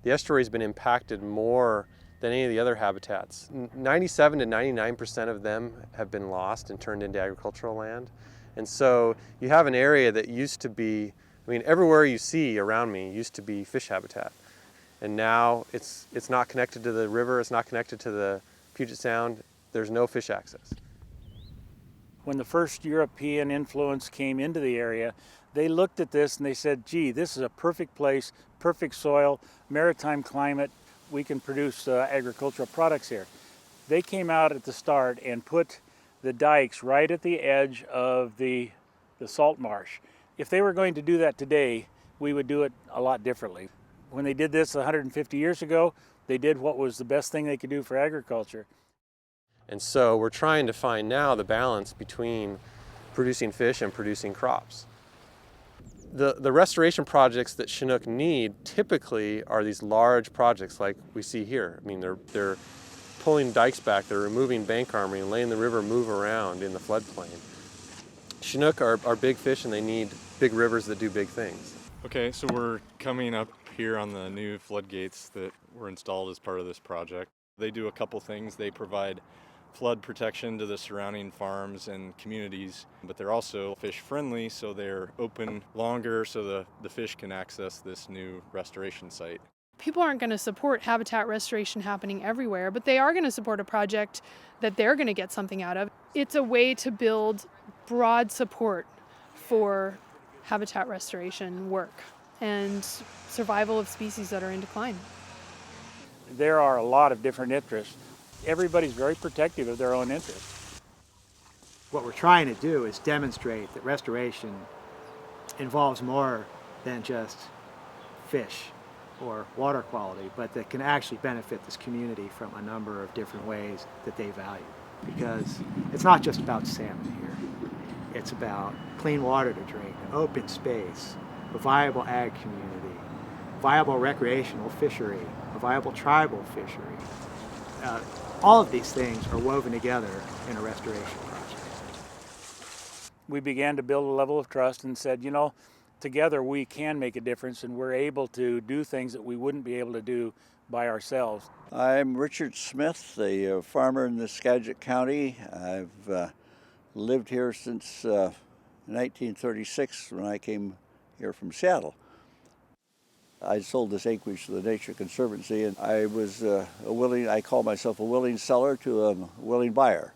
The estuary's been impacted more than any of the other habitats. 97 to 99% of them have been lost and turned into agricultural land. And so you have an area that used to be, I mean, everywhere you see around me used to be fish habitat. And now it's not connected to the river, it's not connected to the Puget Sound, there's no fish access. When the first European influence came into the area, they looked at this and they said, gee, this is a perfect place, perfect soil, maritime climate, we can produce agricultural products here. They came out at the start and put the dikes right at the edge of the salt marsh. If they were going to do that today, we would do it a lot differently. When they did this 150 years ago, they did what was the best thing they could do for agriculture. And so we're trying to find now the balance between producing fish and producing crops. The restoration projects that Chinook need typically are these large projects like we see here. I mean, they're pulling dikes back, they're removing bank armory and letting the river move around in the floodplain. Chinook are big fish and they need big rivers that do big things. Okay, so we're coming up here on the new floodgates that were installed as part of this project. They do a couple things. They provide flood protection to the surrounding farms and communities, but they're also fish friendly, so they're open longer so the fish can access this new restoration site. People aren't going to support habitat restoration happening everywhere, but they are going to support a project that they're going to get something out of. It's a way to build broad support for habitat restoration work and survival of species that are in decline. There are a lot of different interests. Everybody's very protective of their own interests. What we're trying to do is demonstrate that restoration involves more than just fish or water quality, but that can actually benefit this community from a number of different ways that they value. Because it's not just about salmon here. It's about clean water to drink, an open space, a viable ag community, viable recreational fishery, a viable tribal fishery. All of these things are woven together in a restoration project. We began to build a level of trust and said, you know, together we can make a difference and we're able to do things that we wouldn't be able to do by ourselves. I'm Richard Smith, a farmer in the Skagit County. I've lived here since 1936 when I came here from Seattle. I sold this acreage to the Nature Conservancy, and I was I call myself a willing seller to a willing buyer.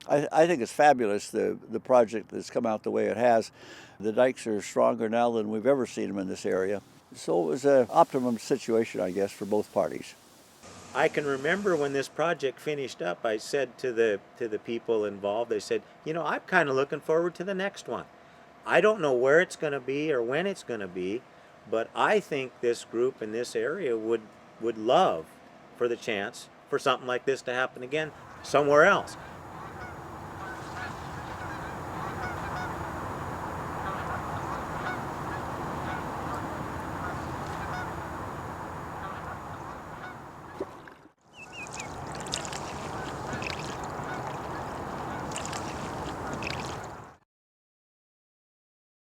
I think it's fabulous, the project that's come out the way it has. The dikes are stronger now than we've ever seen them in this area. So it was an optimum situation, I guess, for both parties. I can remember when this project finished up, I said to the people involved, I said, you know, I'm kind of looking forward to the next one. I don't know where it's going to be or when it's going to be, but I think this group in this area would love for the chance for something like this to happen again somewhere else.